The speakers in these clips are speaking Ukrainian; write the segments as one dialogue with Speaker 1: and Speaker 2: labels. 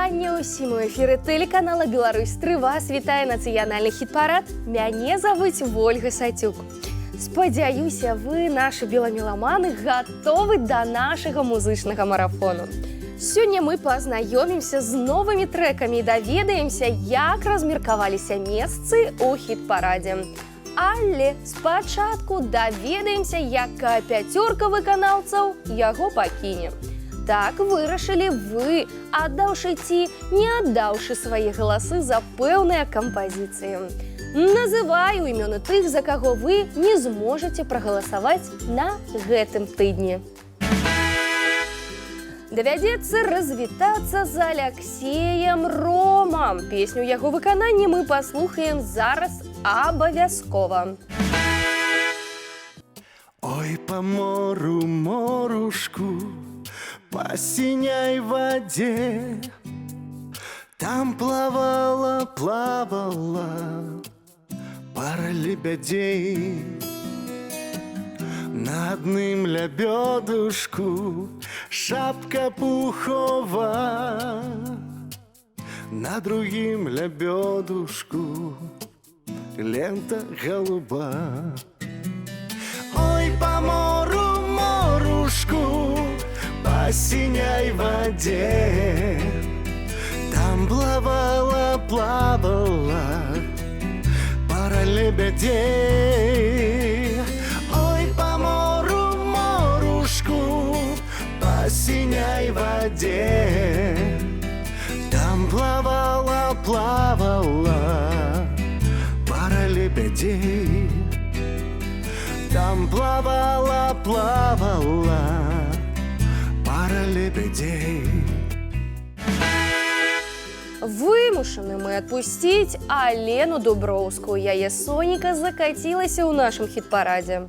Speaker 1: вітанне ўсім у эфіры тэлеканала Беларусь-3 вас вітае нацыянальны хіт-парад. Мяне завуць Ольга Сацюк. Спадзяюся, вы, нашы беламеламаны, гатовы да нашага музычнага марафону. Сёння мы пазнаёмімся з новымі трэкамі і даведаемся, як размеркаваліся месцы ў хіт-парадзе. Але спачатку даведаемся, якая пяцёрка выканаўцаў яго пакіне. Так вырашылі вы, аддаўшы ці не аддаўшы свае галасы за пэўныя кампазіцыі. Называю імёны тых, за каго вы не зможаце прагаласаваць на гэтым тыдні. Давядзецца развітацца з Аляксеем Ромам. Песню яго выканання мы паслухаем зараз абавязкова.
Speaker 2: Ой, по мору, морушку, по синей воде, там плавала пара лебедей. На одным лебедушку шапка пухова, на другим лебедушку лента голуба. Ой, по мору, морушку, по синей воде, там плавала пара лебедей. Ой, по мору, морушку, по синей воде, там плавала пара лебедей. Там плавала пара лебедей.
Speaker 1: Вымушаны мы адпусціць Алену Дуброўскую. Яе Соніка закацілася ў нашым хіт-парадзе.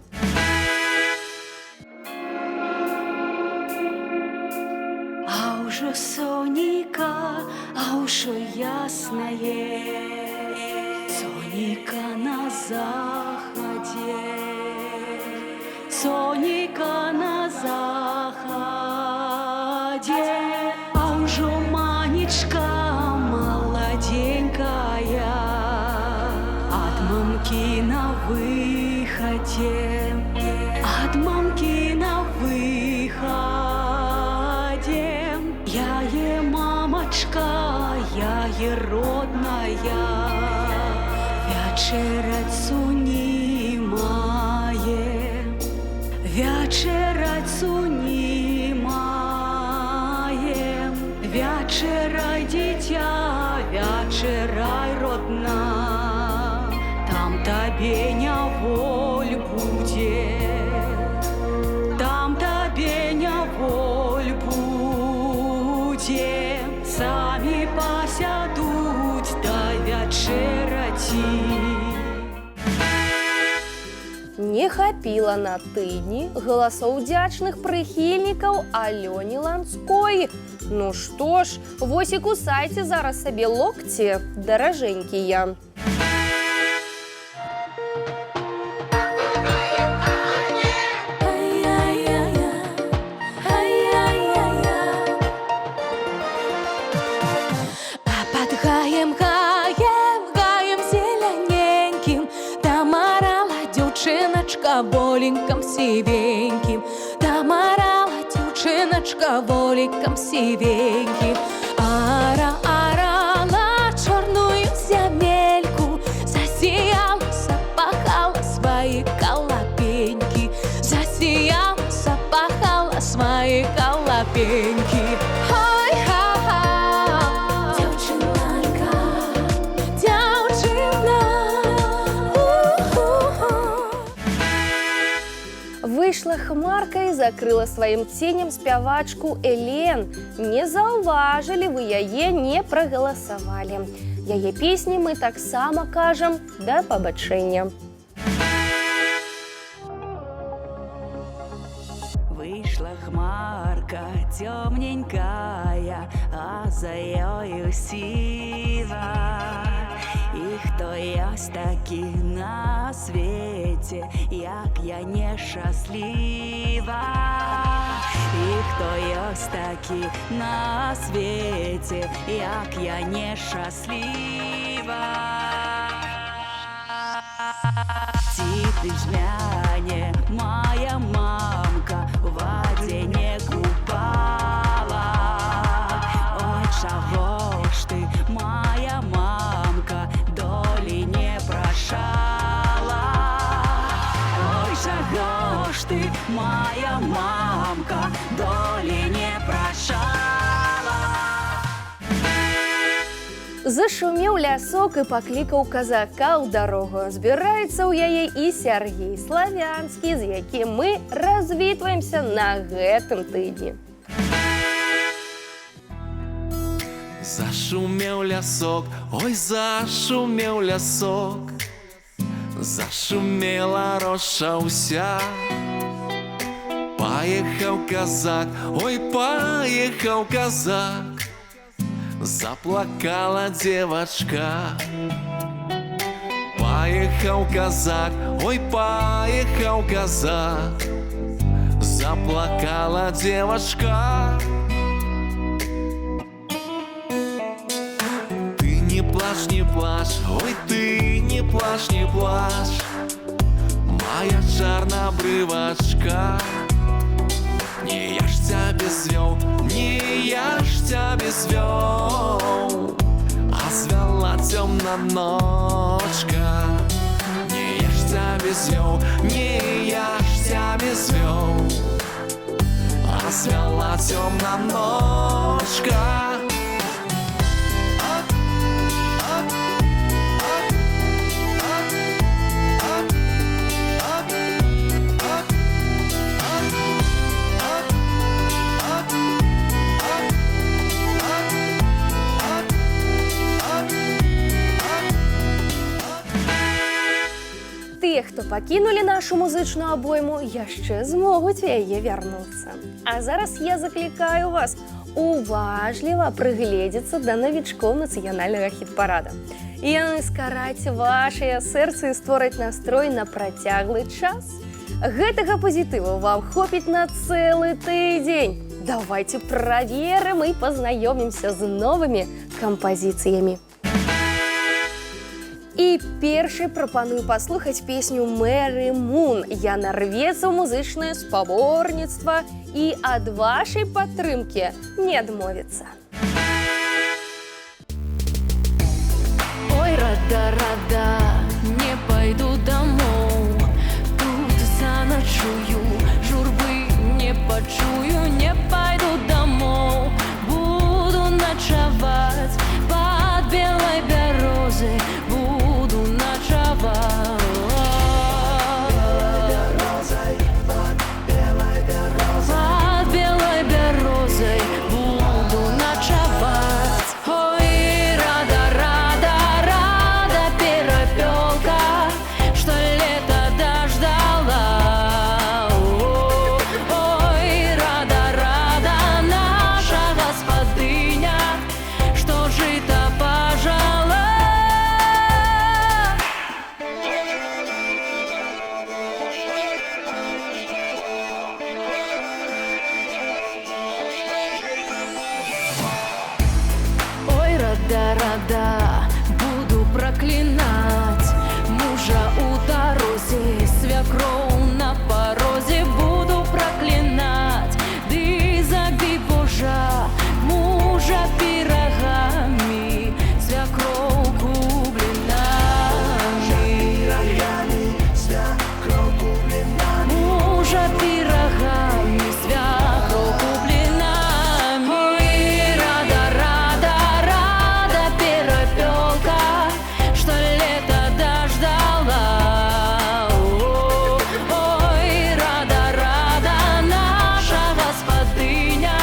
Speaker 3: А ўжо Соніка, а ўжо яснае, Соніка на захадзе, Соніка на захадзе, а ўжо манечка маладенькая, ад мамкі на выхадзе, ад мамкі на выхадзе. Яе мамачка, яе родная, вячэрацу не мае, вячэрацу не мае. Вячэрай, дзіця, вячэрай, родна, там табе няволь будзе, там табе няволь будзе. Самі пасядуць да вячэраці.
Speaker 1: Не хапіла на тыдні галасоў удзячных прыхільнікаў Алёне Ланской. Ну што ж, вось і кусайце зараз сабе локці, даражэнькія.
Speaker 3: Болікам сівенькім, там арала дзяўчыначка болікам сівенькім. Арала чорную зямельку, засіяла, запахала свае калапенькі, засіяла, запахала свае калапенькі.
Speaker 1: Выйшла хмарка і закрыла сваім ценем спявачку Элен. Не заўважылі вы яе, не прагаласавалі. Яе песні мы таксама кажам да пабачэння.
Speaker 3: Выйшла хмарка цёмненькая, а за ёю сіва. І хто ёсць такі на свеце, як я нешчасліва. І хто ёсць ёсць такі на свеце, як я нешчасліва. Ці ты жмяне, моя мамка, у вадзе не купала. Ой, чаго ж ты, моя мамка, долі не прашала. Ой, чаго ж ты, моя мамка, долі не прашала.
Speaker 1: Зашумеў лясок і паклікаў казака ў дарогу. Збіраецца ў яе і Сяргей Славянскі, з якім мы развітваемся на гэтым тыдні.
Speaker 2: Зашумеў лясок, ой, зашумеў лясок, зашумела роша ўся. Паехаў казак, ой, паехаў казак, заплакала девочка. Поехал казак, ой, поехал казак, заплакала девочка. Ты не плачь, не плачь, ой, ты не плачь, не плачь, моя чорнобривочка. Не я ж тебя звёл, не я ж тебя звёл, а звела темная ночка. Не я ж тебя звёл, не я ж тебя звёл, а звела темная ночка.
Speaker 1: Тыя, хто пакінулі нашу музычную абойму, яшчэ змогуць у яе вярнуцца. А зараз я заклікаю вас уважліва прыгледзецца да навічкоў нацыянальнага хіт-парада. Яны скараць вашыя сэрцы і створаць настрой на працяглы час. Гэтага пазітыву вам хопіць на цэлы тыдзень. Давайте праверым і пазнаёмімся з новымі кампазіцыямі. І першай прапаную паслухаць песню Мэры Мун. Яна рвецца ў музычнае спаборніцтва і ад вашай падтрымкі не адмовіцца.
Speaker 4: Ой, рада, не пойду домой, тут заночую, журбы не почую, не пойду домой, буду ночевать под белой березой, буду ночевать. Под белой березой буду ночевать. Ой, рада, перепелка, что лето дождала. Ой, рада, наша господыня, что жито пожала. Ой, рада, буду проклинать мужа у дорозе, свекровь на порозе, буду проклинать. Ды забей Божа мужа пирогами, свекровь кублинами, мужа пирогами, свекровь кублинами. Ой, рада, перепелка, что лето дождала. Ой, рада, наша господыня,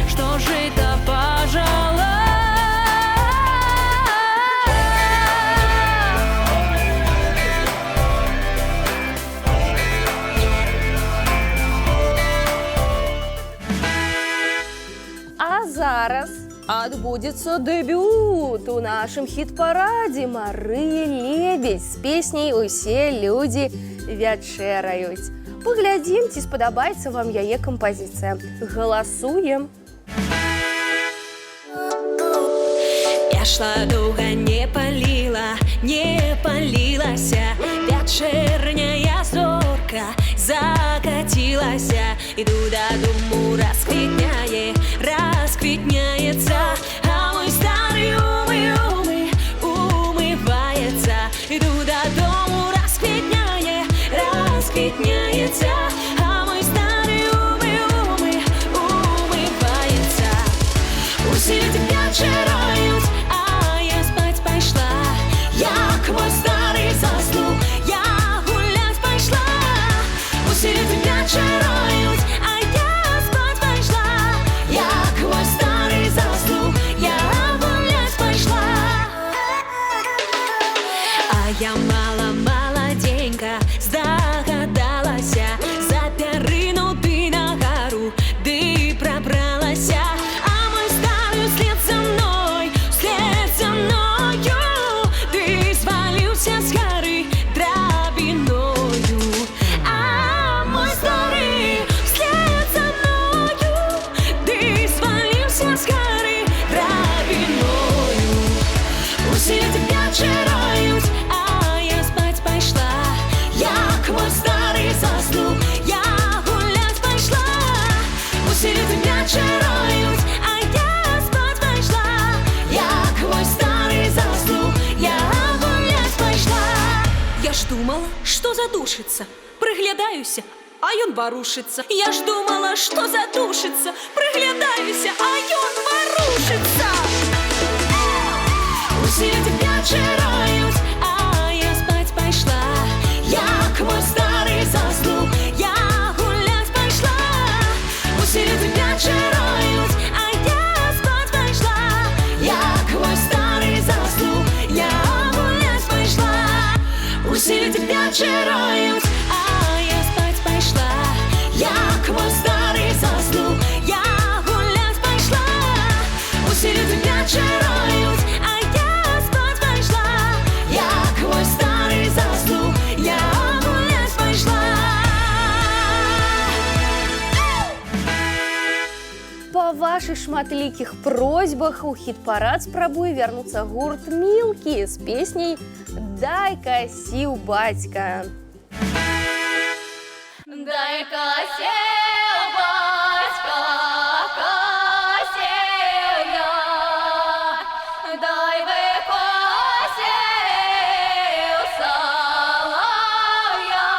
Speaker 4: что жито пожала.
Speaker 1: А зараз адбудзецца дэбют у нашым хіт-парадзе Марыя Лебедь з песняй «Усе людзі вячэраюць». Паглядзім, ці спадабаецца вам яе кампазіцыя. Галасуем!
Speaker 3: Я шла долго, не палілася, вечерняя зорка закатилася. Иду додому, расквітняється, а мой старый умывается. Иду додому, расквітняється, а мой старый умывается. Усі люди вечеряють, а я спать пошла. Як мой старий заснув, я гулять пошла. Усі люди вечеряють, а я спать пошла. Як мой старий заснув, я гулять пошла. А я молоденька здогадалася запірнути на гору, ды пробралася. А мой старый вслед за мною, ты свалился с горы драбиною. А мой старый вслед за мною, ты свалился с горы драбиною. Усі люди вечеряють, а я спать пошла. Як мой старий заснув, я гулять пошла. Усі люди вечеряють, а я спать пошла. Як мой старий заснув, я гулять пошла. Я ж думала, что задушится, приглядаюся, а ён ворушится. Я ж думала, что задушится, приглядаюся, а ён ворушится. Усі люди вечеряють, а я спать пошла. Як мой старий заснув, я гулять пошла. Усі люди вечеряють, а я спать пошла. Як мой старий заснув, я гулять пошла. Усі люди вечеряють, а я спать пошла. Як мой старий заснув, я гулять пошла. Усі люди вечеряють, а я спать пошла. Як мой старий заснув, я гулять пошла.
Speaker 1: Па вашых шматлікіх просьбах у хіт-парад спрабуе вярнуцца гурт Мілкі з песняй «Дай-ка сіў бацька».
Speaker 4: Дай-ка сеў бацька, касеў я, дай выкосеў салаўя,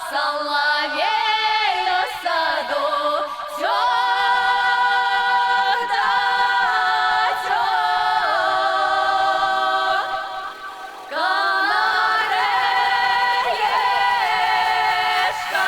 Speaker 4: салавей на саду цёк да цёк, канарэшка.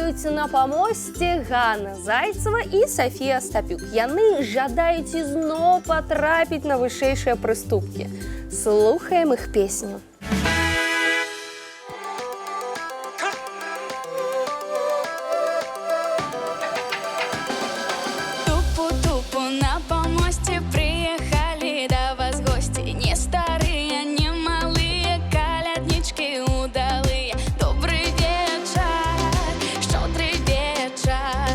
Speaker 1: завітаюць на памосце Ганна Зайцева і Сафія Стапюк. Яны жадаюць ізноў патрапіць на вышэйшыя прыступкі. Слухаем іх песню.
Speaker 3: Тупу-тупу на помосте приехали до вас гости. Не старые, не малые, коляднички удалые. Добрый вечер, щедрый вечер.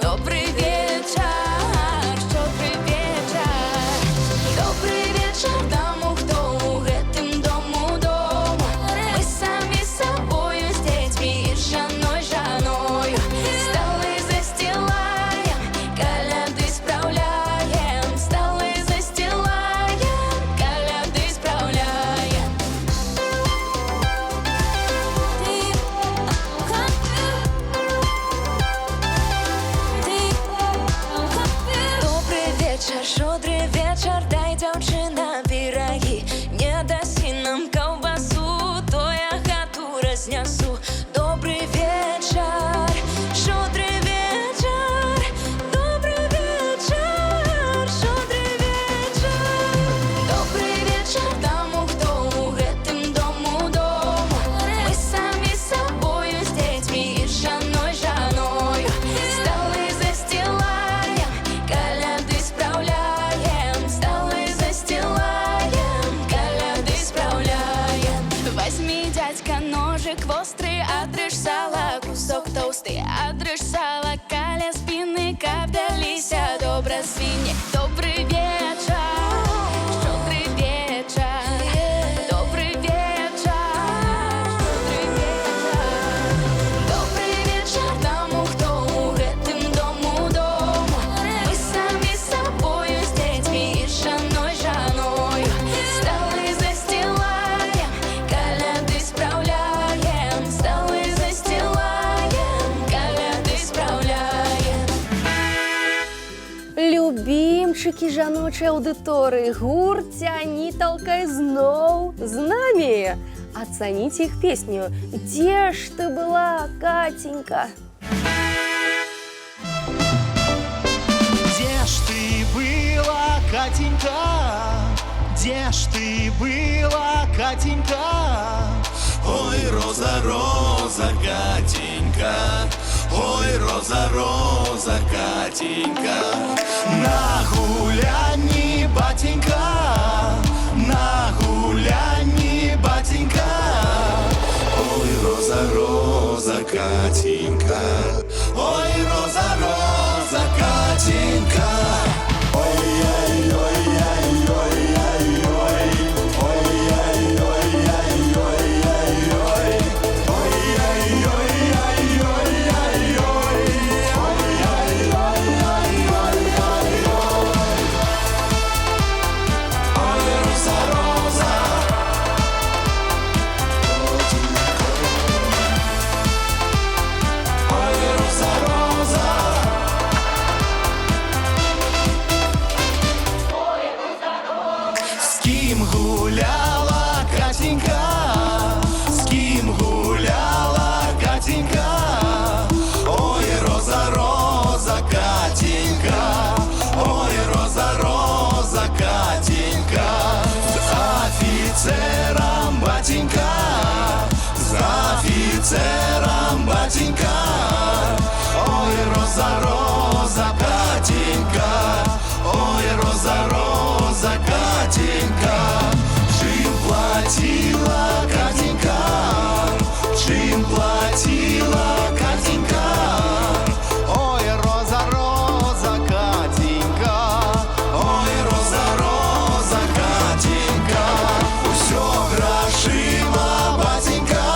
Speaker 3: Добрый вечер, щедрый вечер. Добрый вечер тому, кто у гэтым дому дома. Мы сами собою с детьми и жаной. Столы застилаем, коляды справляем. Столы застилаем, коляды справляем. Добрый вечер, щедрый вечер, дай дзяўчына пироги. Не даси нам колбасу, то я хату разнесу. Добрый вечер, щедрый вечер. Добрый вечер, щедрый вечер. Добрый вечер тому, кто у гэтым дому дома. Мы сами собою с детьми и жаной. Столы застилаем, коляды справляем. Столы застилаем, коляды справляем. Возьми, дядька, ножик острый, отрежь сало, кусок толстый. Отрежь сало, каля спины, капдалися, добра свиньи. Добрый вечер, щедрый вечер. Добрый вечер, щедрый вечер. Добрый вечер тому, кто у гэтым дому дома. Мы сами собою с детьми и жаной. Столы застилаем, коляды справляем. Столы застилаем, коляды справляем.
Speaker 1: Любімчыкі жаночай аўдыторыі, гурт «Цяніталка» зноў з намі. Ацаніце іх песню «Дзе ж ты была, Катенька?»
Speaker 5: Где ж ты была, Катенька? Где ж ты была, Катенька?
Speaker 2: Ой, роза, роза, Катенька, ой, роза, роза, Катенька.
Speaker 5: На гулянні, батенька, на гулянні, батенька.
Speaker 2: Ой, роза, роза, Катенька, ой, роза, роза, Катенька.
Speaker 5: З ким гуляла, Катенька? З ким гуляла, Катенька?
Speaker 2: Ой, роза, роза, Катенька, ой, роза, роза, Катенька.
Speaker 5: З офіцером, батенька,
Speaker 2: З офіцером, батенька. Ой, роза, роза, Катенька, ой, роза, роза, Катенька.
Speaker 5: чим платила, Катенька?
Speaker 2: Чим платила, Катенька?
Speaker 5: Ой, роза, роза, Катенька.
Speaker 2: Ой, роза, роза, Катенька. Усьо грошима, батенька,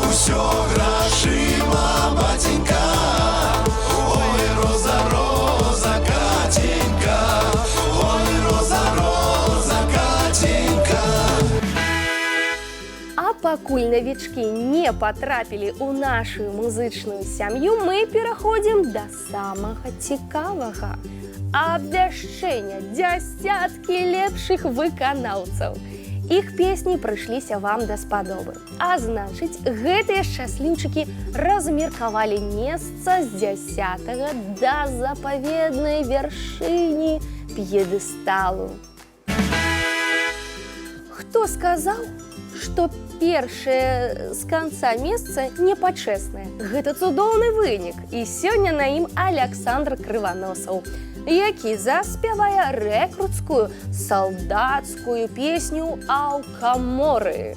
Speaker 2: усьо грошима, батенька. Ой, роза, роза, Катенька, ой, роза, роза, Катенька.
Speaker 1: А пакуль навічкі не патрапілі ў нашу музычную сям'ю, мы пераходзім да самага цікавага. Абвяшчэння дзясяткі лепшых выканаўцаў. іх песні прыйшліся вам даспадобы. А значыць, гэтыя шчасліўчыкі размеркавалі месца з 10 да запаведнай вяршыні п'едэсталу. Хто сказаў, што першае з канца месца непачэснае? Гэта цудоўны вынік, і сёння на ім Аляксандр Крываносаў, які заспявае рэкруцкую салдацкую песню «Аўкаморы».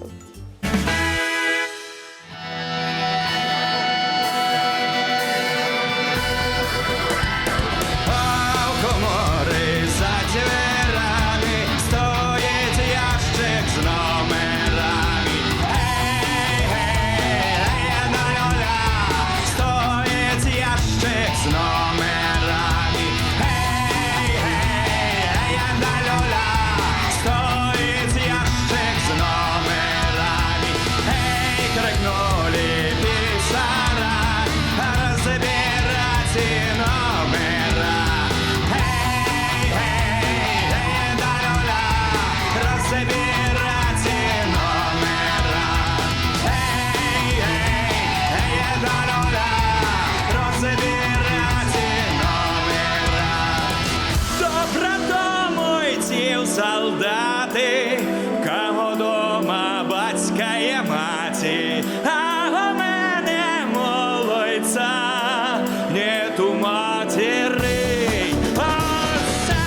Speaker 5: Солдати, кого дома батька є маті, а у мене молодця нету матері. Отця!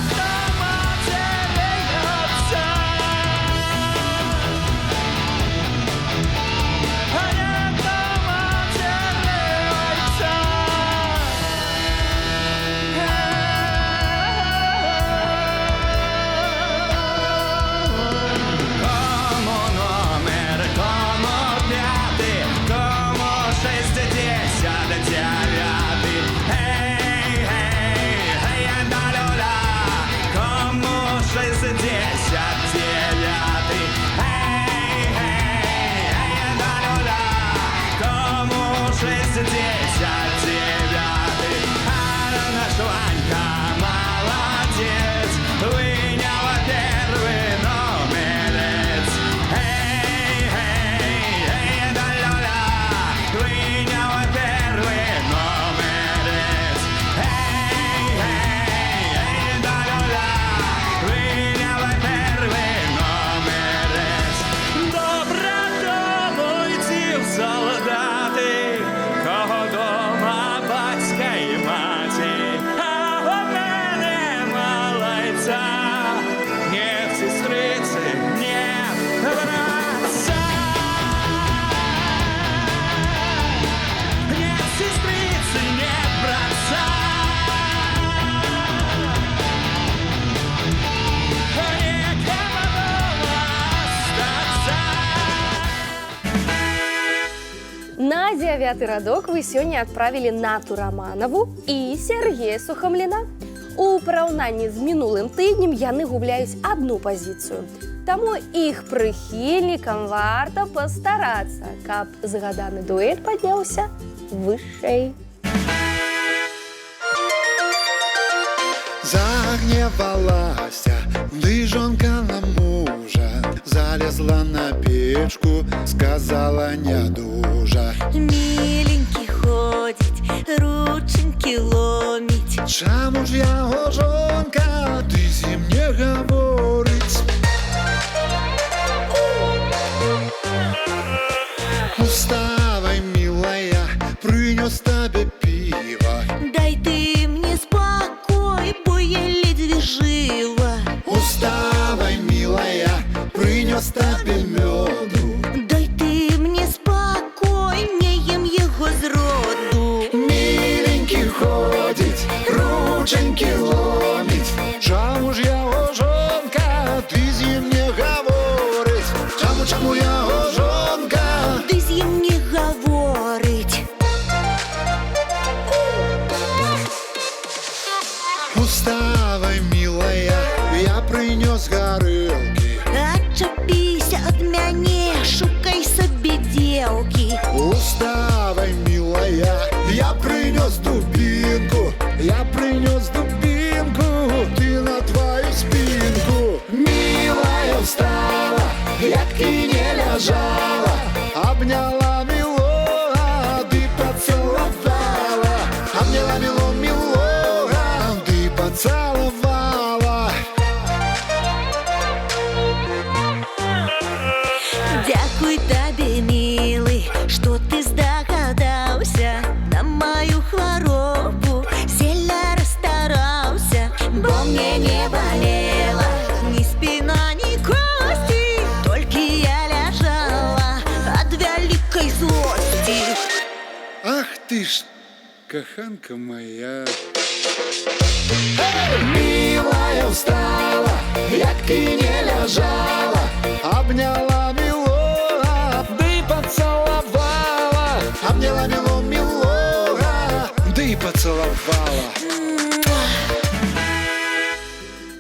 Speaker 5: До матері отця! А нету матері отця!
Speaker 1: На 9-й радок вы сёння адправілі Нату Раманаву і Сергея Сухамліна. У параўнанні з мінулым тыднем яны губляюць адну пазіцыю. Таму іх прыхільнікам варта пастарацца, каб згаданы дуэль падняўся вышэй.
Speaker 2: Загневалася дыжонка на мужа, залезла на печку, сказала нядужа.
Speaker 3: Миленький ходить, рученьки ломить.
Speaker 2: Чаму ж яго жонка, ты зі мне гаворыць? Уставай, милая, прынёс табе піва.
Speaker 3: Дай ты мне спокой, бо я ледве жива.
Speaker 2: Уставай, милая, прынёс табе мёду.
Speaker 3: Дай ты мне спокой, не ем его зроду.
Speaker 2: Миленький ходить, рученьки ломить. Чаму ж яго жонка, ты зі мне гаворыць? Чаму яго жонка?
Speaker 3: Ты з ім не гаворить.
Speaker 2: Уставай, милая, я прынёс гарэлкі.
Speaker 3: Отчепись
Speaker 2: каханка моя.
Speaker 5: Милая встала, як и не лежала, обняла милого, да и поцеловала.
Speaker 2: Обняла милого, да и поцеловала.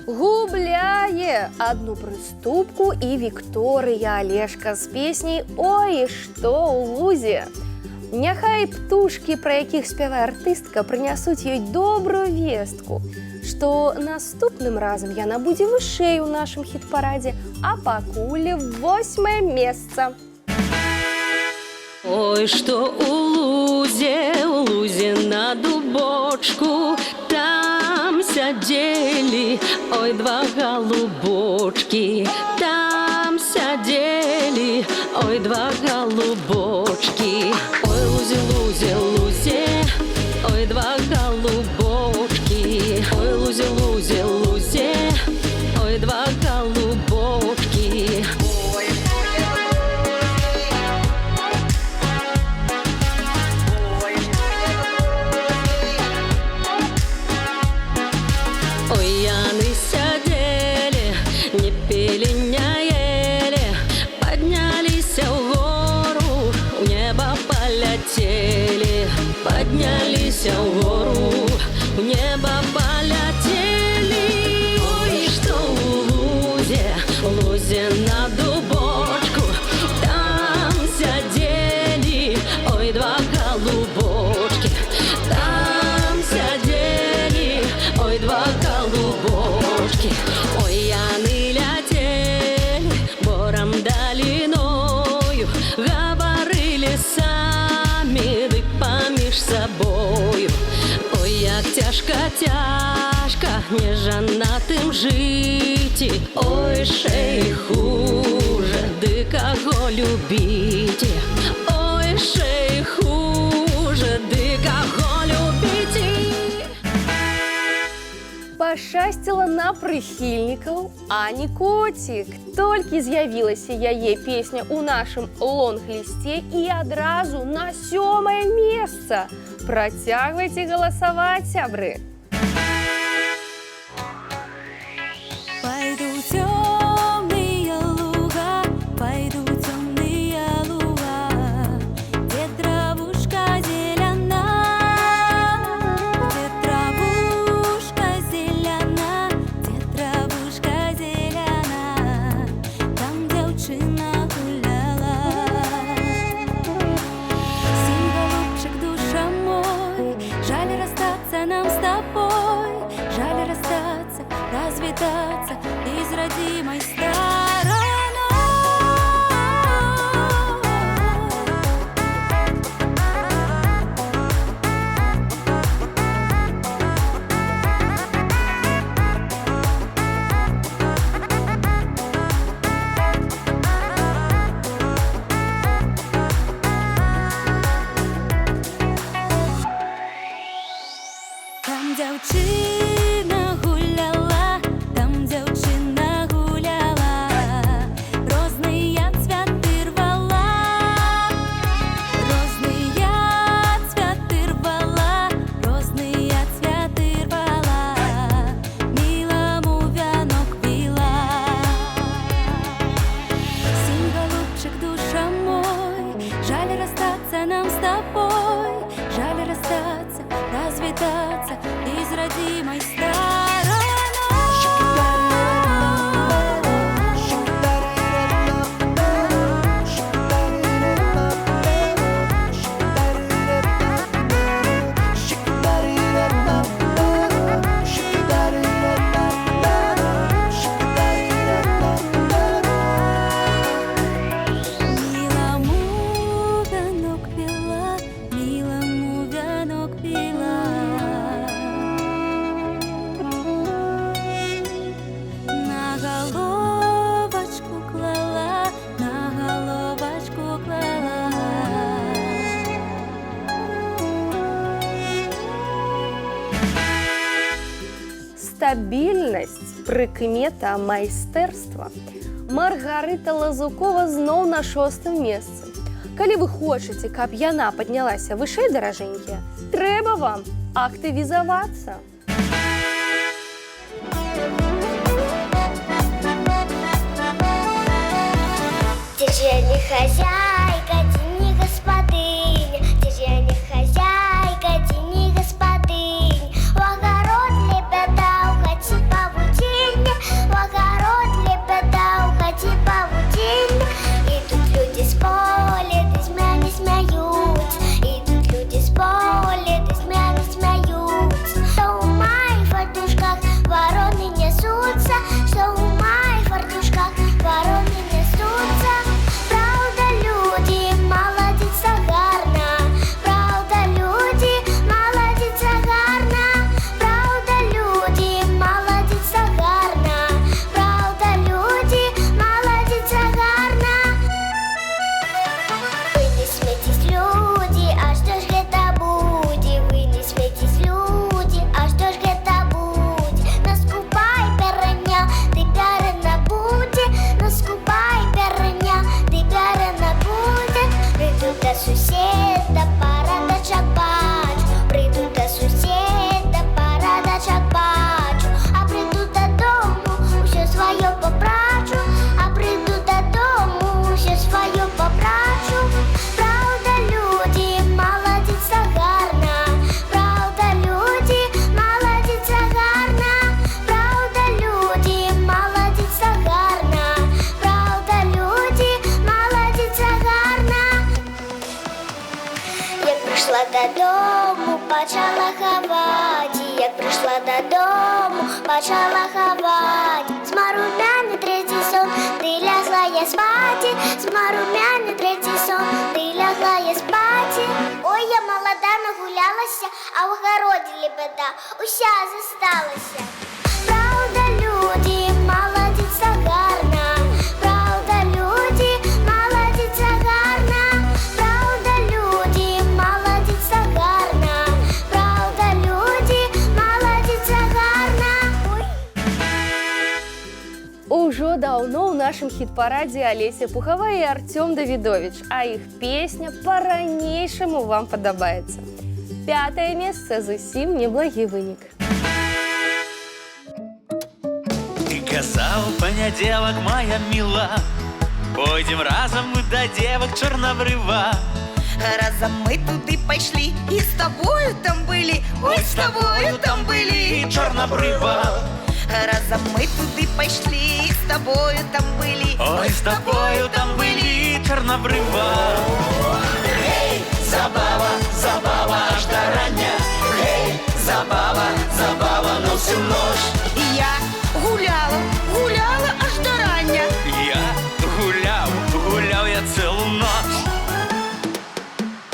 Speaker 1: Губляе одну прыступку і Вікторыя Алешка з песняй «Ой, што ў лузе». Няхай птушкі, пра якіх спявае артыстка, прынясуць ёй добрую вестку, што наступным разам яна будзе вышэй у нашым хіт-парадзе, а пакуль 8-е месца.
Speaker 3: Ой, что у лузе на дубочку, там сядзелі, ой, два голубочки, там сядзелі, ой, два голубочки. Ой, лузе, ой, два голубочки, ой, лузе, ой, два голубочки. Ой, яны сядзелі, не пілі, не елі, падняліся ў гору, у неба паляцелі, падняліся ў гору, у неба паляцелі. Ой, што ў лузе на дубочку, там сядзелі, ой, два голубочки, там сядзелі, ой, два голубочки. Ой, яны ляцелі борам даліною, гаварылі самі, дык паміж сабою. Ой, як цяжка, нежанатым жыць. Ой, шэй хуже, ды каго любіць. Ой, шэй хуже, ды каго любіць.
Speaker 1: Пашчасціла на прыхільнікаў Ані Коцік. Толькі з'явілася яе песня ў нашым лонг-лісце і адразу на 7-е месца. Працягвайце галасаваць, сябры.
Speaker 3: Пойду в темные луга, пойду в темные луга, где травушка зелена, где травушка зелена, где травушка зелена, там девчина гуляла. Синь, голубчик, душа мой, жаль расстаться нам с тобой, жаль расстаться, развитаться из родимой стороной. Там девчина гуляла, там девчина гуляла, розные цветы рвала, розные цветы рвала, розные цветы рвала, милому венок пила. Синь, голубчик, душа мой, жаль расстаться нам с тобой, жаль расстаться, развитаться из родимой стороной. Милому венок пила, милому венок пила. На головочку клала, на головочку клала.
Speaker 1: Стабільнасць, прыкмета майстэрства. Маргарыта Лазукова зноў на 6-м месцы. Калі вы хочаце, каб яна паднялася вышэй, даражэнькія, трэба вам актывізавацца.
Speaker 6: Где же я не хозяйка, где не господыня, где же я не хозяйка, где не господыня. В огород лебеда, уходи по паутине, в огород лебеда, уходи по паутине. Идут люди с поля, ты с меня не смеются, идут люди с поля, ты с меня не смеются. Что у моих фартушках вороны несутся, что у моих фартушках вороны несутся. Правда, люди, молодец, гарно. Правда, люди, молодец, гарно. Правда, люди, молодец, гарно. Правда, люди, молодец, гарно. Вы не смейтесь, люди, а что ж это будет? Вы не смейтесь, люди, а что ж это будет? Наскупай переня, ты пярена буде. Наскупай переня, ты пярена буде. Приду до сусіда, парадочок бачу. Приду до сусіда, парадочок бачу. А приду додому, усе своє попрачу. А приду додому, усе своє попрачу. Правда, люди, молодець, гарна. Правда, люди, молодець, гарна. Правда, люди, молодець, гарна. Правда, люди, молодець, гарна. Як прийшла додому, почала ховати. Як прийшла додому, почала ховати. Змарумяний третій сон, ти лягла я спати. Змарумяний третій сон, ти лягла я спати. Ой, я молода нагулялася, а в огороді лебеда уся зосталася. Правда, люди, молодець, гарна. Правда, люди, молодець, гарна. Правда, люди, молодець, гарна. Правда, люди, молодець, гарна. Ой.
Speaker 1: Ужо даўно ў нашым хіт-парадзе Алеся Пухова і Артём Давідовіч, а іх песня па-ранейшаму вам падабаецца. 5-е месца, зусім неблагі вынік.
Speaker 5: Ты казаў, панядзелак, моя мила, пойдем разом мы до девок Чорнобрыва.
Speaker 7: Разом мы туды пошли и с тобою там были. Ой, с тобою там были.
Speaker 5: Чорнобрыва.
Speaker 7: Разом мы туды пошли и с тобою там были.
Speaker 5: Ой, с тобою там были Чорнобрыва. Эй, забава, забава, аж до рання. Эй, забава, забава, на всю ночь.
Speaker 7: И я гуляла, гуляла аж до рання.
Speaker 5: Я гуляв, гуляв я цілу ноч.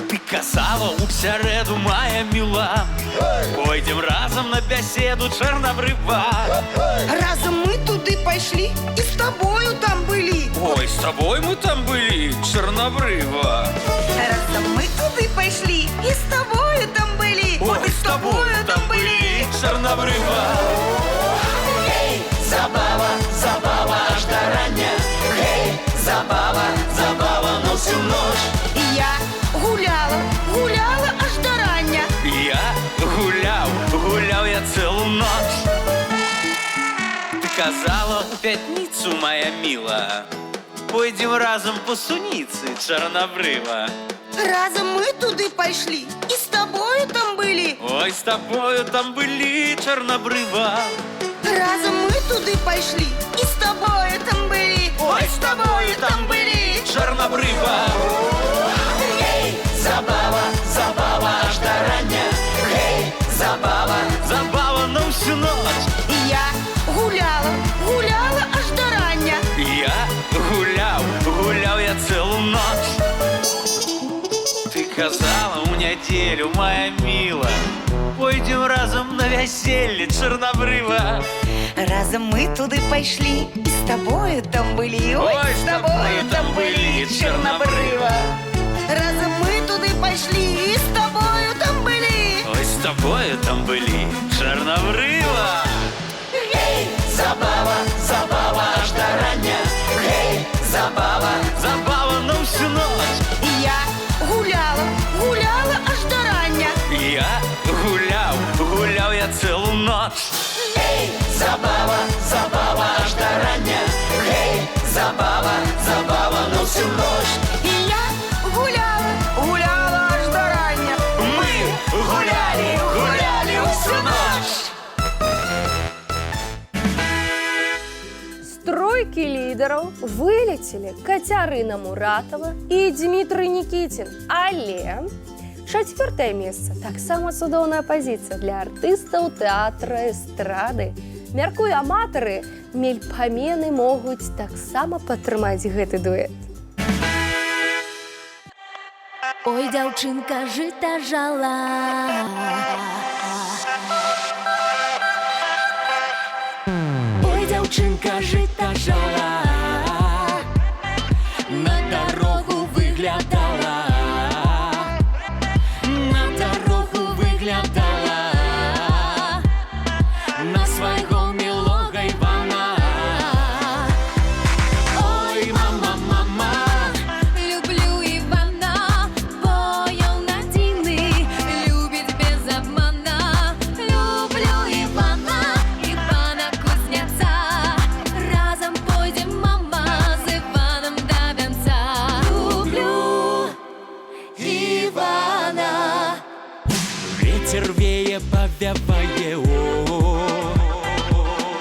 Speaker 5: Ты казала у сярэду, моя мила, пойдем разом на беседу Чорнобрыва.
Speaker 7: Разом мы туды пошли и с тобою там были.
Speaker 5: Ой, с тобой мы там были, Чорнобрыва.
Speaker 7: Разом мы туды пошли и с тобою там были.
Speaker 5: Ой, с тобою там были, Чорнобрыва. Эй, забава, забава, аж до рання. Эй, забава, забава, на всю ночь.
Speaker 7: И я гуляла, гуляла аж до рання.
Speaker 5: Я гуляв, гуляв я цілу ноч. Ты казала у пятницу, моя мила, пойдем разом по сунице Чорнобрыва.
Speaker 7: Разом мы туды пошли и с тобою там были.
Speaker 5: Ой, с тобою там были, Чорнобрыва.
Speaker 7: Разом мы туды пошли и с тобою там были.
Speaker 5: Ой, с тобою там были, Чорнобрыва. Эй, забава, забава, аж до рання. Эй, забава, забава, на всю ночь.
Speaker 7: И я гуляла, гуляла аж до рання.
Speaker 5: Я гуляв, гуляв я цілу ноч. Ты казала у нядзелю, моя мила, пойдем разом на веселье Чорнобрыва.
Speaker 7: Разом мы туды пошли и с тобою там были.
Speaker 5: Ой, с тобою там были, Чорнобрыва.
Speaker 7: Разом мы туды пошли и с тобою там были.
Speaker 5: Ой, с тобою там были, Чорнобрыва. Эй, забава, забава, аж до рання. Эй, забава, забава, на всю ночь.
Speaker 7: И я гуляла, гуляла аж до рання.
Speaker 5: Я цілу ноч. Ей, забава, забава аж до рання. Ей, забава, забава на всю ноч.
Speaker 7: И я гуляла, гуляла аж до рання.
Speaker 5: Мы гуляли, гуляли всю ночь.
Speaker 1: С тройки лидеров вылетели Катерина Муратова и Дмитрий Никитин. Але 4 месца таксама цудоўная пазіцыя для артыстаў тэатра эстрады. Мяркую, аматары мельпамены могуць таксама падтрымаць гэты дуэт.
Speaker 3: Ой, дзяўчынка жыта жала. Ой, дзяўчынка жыта жала. На дорогу выглядала. На дорогу выглядала. На свайго мілога Івана. Ой, мама, мама, люблю Івана, бо ён адзіны, любіць без обмана. Люблю Івана, Івана Кузнеца. Разам пойдем, мама, з Іваном до венца. Люблю Івана.
Speaker 5: Ветер вее, повявае,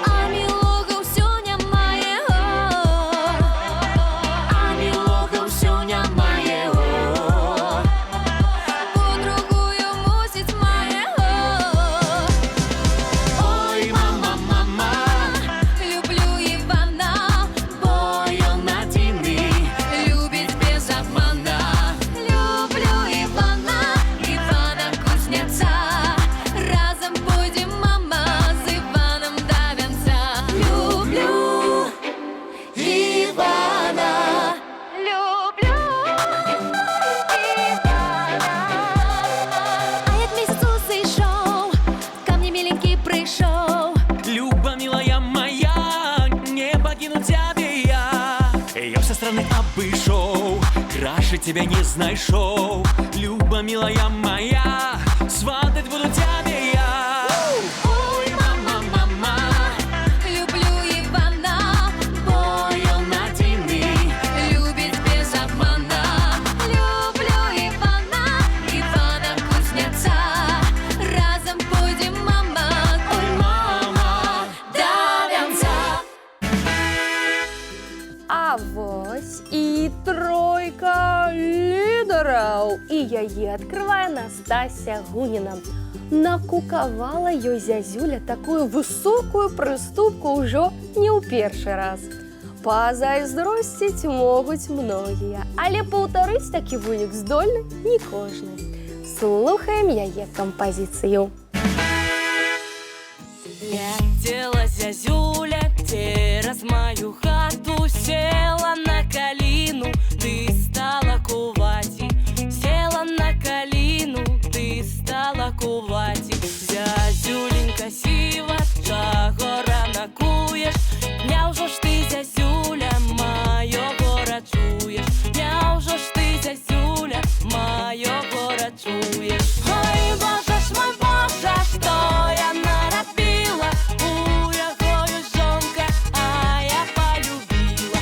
Speaker 3: А мілога ўсё нямае, а мілога ўсё нямае, подругую мусіць мае. Ой, мама, мама, люблю Івана, бо ён адзіны, любіць без обмана. Люблю Івана, Івана Кузнеца. Разам пойдем, мама, з Іваном до венца. Люблю Івана. Люблю Івана. А як місяць зійшов, ко мне миленький прийшов.
Speaker 5: Люба, милая моя, не покину тебя я. Я все страны обышел, краше тебя не знайшов. Люба, милая моя, сватать буду тебя я.
Speaker 3: Ой, мама, мама, люблю Івана, бо ён адзіны, любіць без обмана. Люблю Івана, Івана Кузнеца. Разам пойдем, мама, ой, мама, до венца.
Speaker 1: А вось і тройка лідараў. І яе адкрывае Настасья Гуніна. Накукавала ёй зязюля такую высокую прыступку ўжо не ў першы раз. Пазайздросціць могуць многія, але паўтарыць такі вынік здольны не кожны. Слухаем яе кампазіцыю.
Speaker 3: Летела зязюля через мою хату, села на калину, ты стала кувати. Села на калину, ты стала кувати. Зязюленька сіва, чаго ранакуєш? Няўжо ж ти, зязюля, майого рачуєш? Няўжо ж ти, зязюля, майого рачуєш? Ой, Боже ж мой, Боже, што я наробила? У яго ёсць жонка, а я полюбила.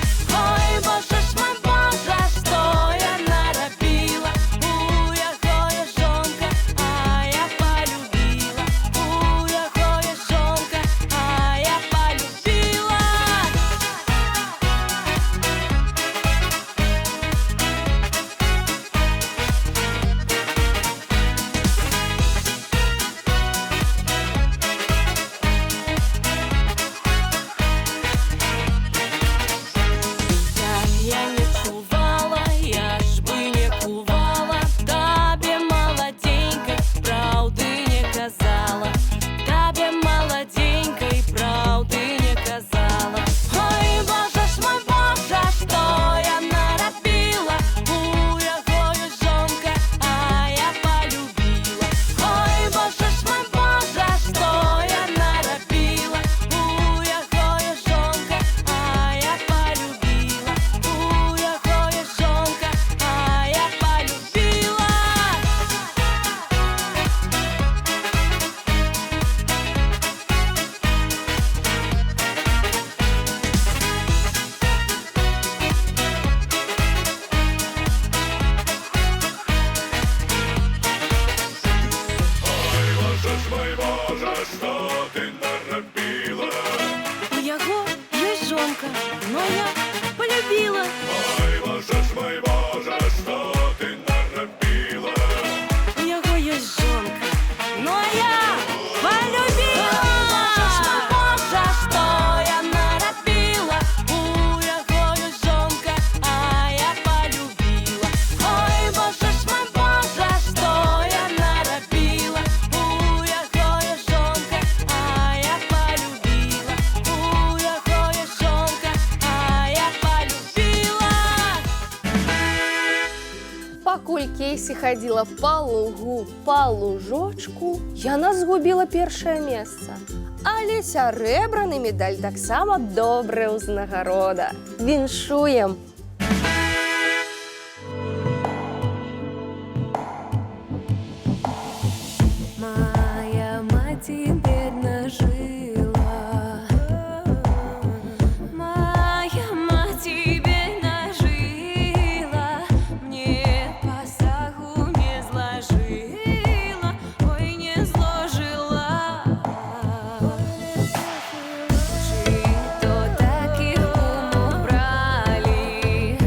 Speaker 1: пакуль Кейсі хадзіла па лугу, па лужочку, яна згубіла першае месца. Але сярэбраны медаль таксама добрая ўзнагарода. Віншуем!
Speaker 3: Моя мать теперь нажила. Моя мать теперь нажила. Мне посагу не сложила. Ой, не сложила. Жито таких кумов брали.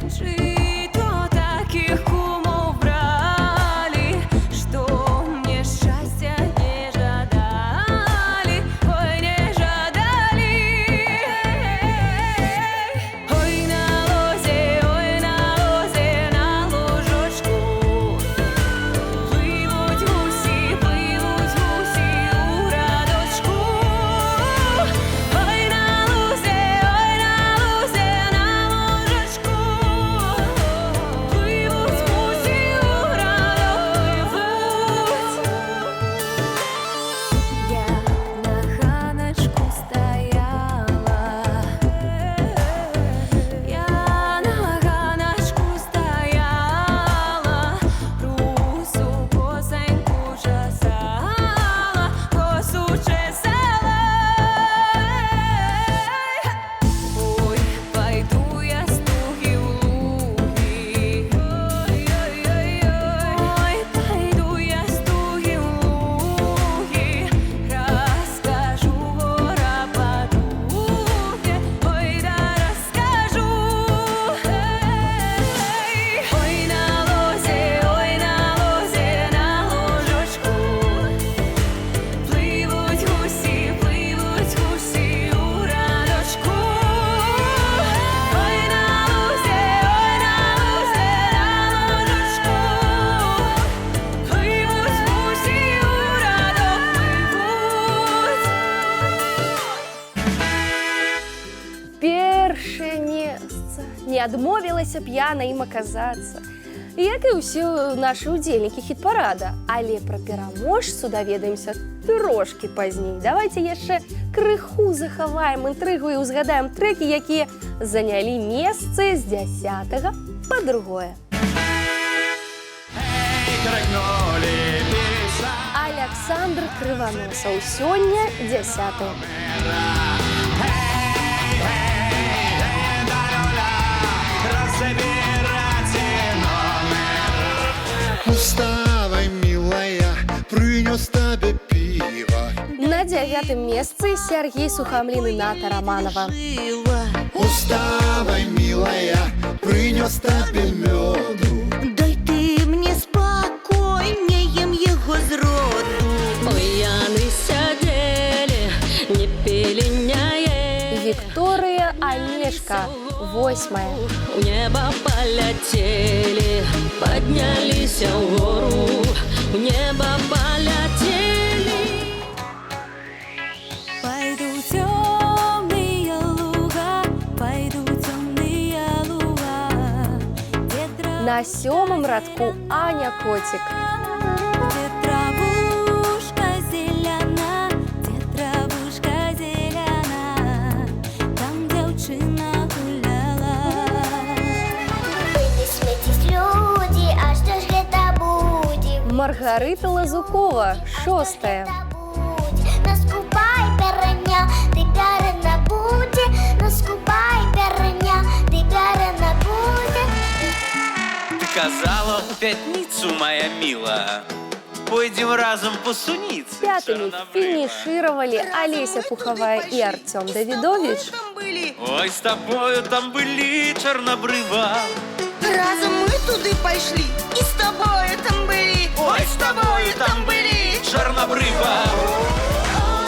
Speaker 3: Жито таких кумов брали, что мне счастья не жадали. Ой, не жадали. Ой, на лозе, на лужочку пливуть гусі у радочку. Ой, на лозе, на лужочку пливуть гусі у радочку. Я на ганочку стояла. Я на ганочку стояла, русу косоньку чесала, косу чесала. Ой, пойду я с туги в луги. Ой, пойду я с туги в луги, расскажу вора подруге. Ой, да расскажу. Ой, на лозе, на лужочку пливуть гусі у радочку. Ой, на лозе, на лужочку пливуть гусі у радок.
Speaker 1: Першае месца. Не адмовілася б я на ім аказацца. Як і ўсе нашы ўдзельнікі хіт-парада. Але пра пераможцу даведаемся трошкі пазней. Давайте яшчэ крыху захаваем інтрыгу і ўзгадаем трэкі, якія занялі месцы з 10 па 2. Александр Крываносаў сёння 10.
Speaker 2: Уставай, милая, принес тебе пиво.
Speaker 1: На 9 месцы Сергей Сухомлин и Ната Романова.
Speaker 2: Уставай, милая, принес тебе меду.
Speaker 7: Дай ти мені спокійнієм його зроду.
Speaker 3: Ой, яны сядели, не пеленяе.
Speaker 1: Виктория Олешко 8.
Speaker 3: В небо полетели, поднялись в гору, в небо полетели. Пойду темные луга, пойду темные луга.
Speaker 1: На 7 радку Аня Котик.
Speaker 3: Где травушка зелена, там девчина гуляла.
Speaker 6: Вы не смейтесь, люди, а что ж это будет?
Speaker 1: Маргарита Лазукова 6.
Speaker 6: Наскупай переня, ти пяри на буді. Наскупай переня, ти пяри на буді.
Speaker 8: Ты казала в пятницу, моя мила, пойдем разом посуниться.
Speaker 1: 5 финишировали Олеся Пуховая и Артем Давидович.
Speaker 7: Там були.
Speaker 8: Ой, с тобою там были Чорнобрива.
Speaker 7: Разом ми туди пішли, і з тобою там були. Ой, з тобою там були.
Speaker 8: Чорнобрива.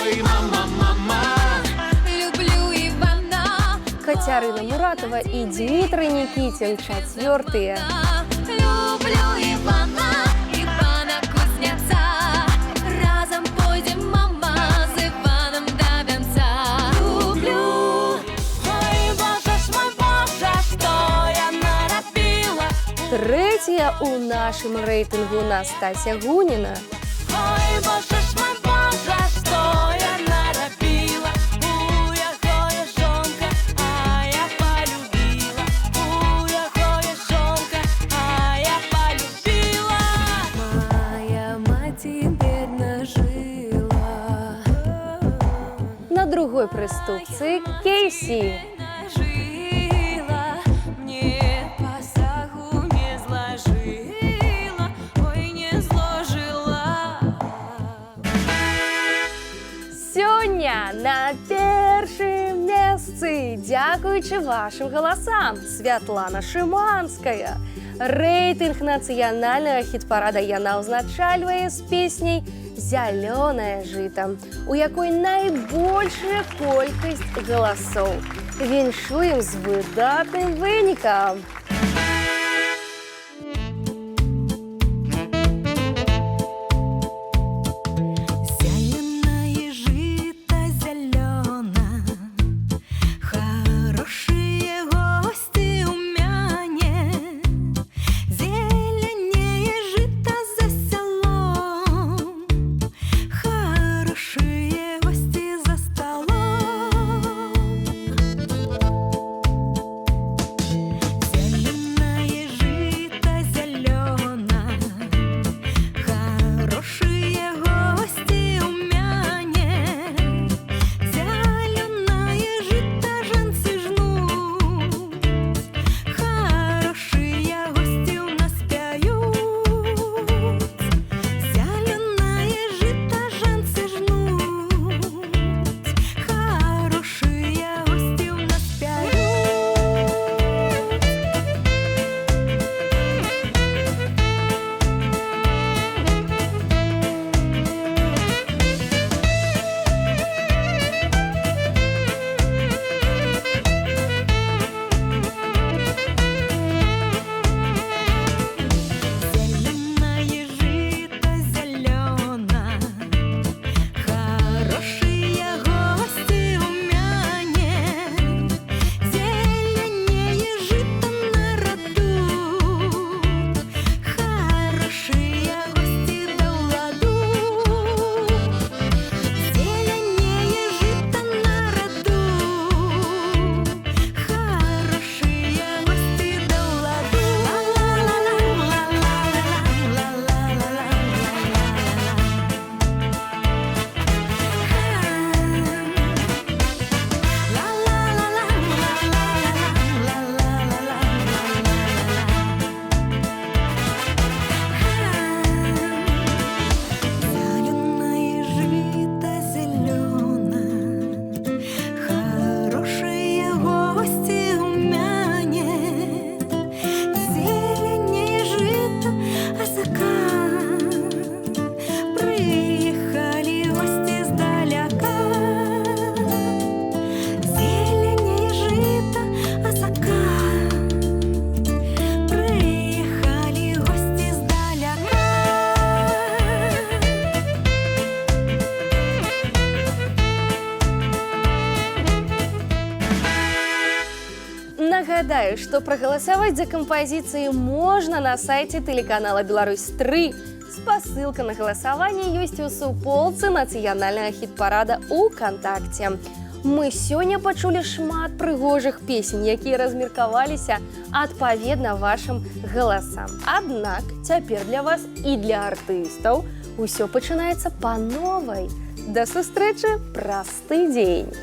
Speaker 8: Ой, мама, мама.
Speaker 3: Люблю Ивана,
Speaker 1: Катерина Муратова и Дмитрий Никитин 4.
Speaker 3: люблю Ивана, Ивана Кузнеца. Разом пойдем, мама, с Иваном до конца. Люблю. Ой, боже ж мой, боже, что я наробила.
Speaker 1: третья у нашем рейтингу Настасья Гуніна.
Speaker 3: Ой, боже ж мой боже, що я наробила? У якої жонка, а я полюбила. У якої жонка, а я полюбила. Моя мать теперь нажила.
Speaker 1: На другой приступці Кейсі.
Speaker 3: Нажила, мне посагу не зложила, ой, не зложила.
Speaker 1: Сёння на першым месцы, дзякуючы вашим голосам, Святлана Шиманская. Рейтинг нацыянальнага хіт-парада яна ўзначальвае з песняй «Зялёнае жыта», у якой найбольшая колькасць галасоў. Віншуем з выдатным вынікам!
Speaker 3: Зеленое жито зелено, хорошие гости у мяне. Зеленее жито за селом, хорошие гости за столом. Зеленое жито зелено, хорошие гости у мяне. Зеленое жито жанцы жнут, хорошие гости у нас пяют. Зеленое жито жанцы жнут, хорошие гости у нас пяют. Зеленое жито зелено, хорошие гости у мяне. Зеленее жито на роду, хорошие гости до ладу. Зеленее жито на роду, хорошие гости до ладу. Зеленое жито зелено, хорошие гости у мяне. Зеленее жито азака, приехали гости сдаляка. Зеленее жито азака, приехали гости сдаляка.
Speaker 1: Нагадаю, что проголосовать за композиции можно на сайте телеканала «Беларусь-3». Спасылка на голосование есть у суполцы нацыянальнага хіт-парада УКонтакте. Мы сёння пачулі шмат прыгожых песень, якія размеркаваліся адпаведна вашым галасам. Аднак цяпер для вас і для артыстаў усё пачынаецца па новай. Да сустрэчы, просты дзень!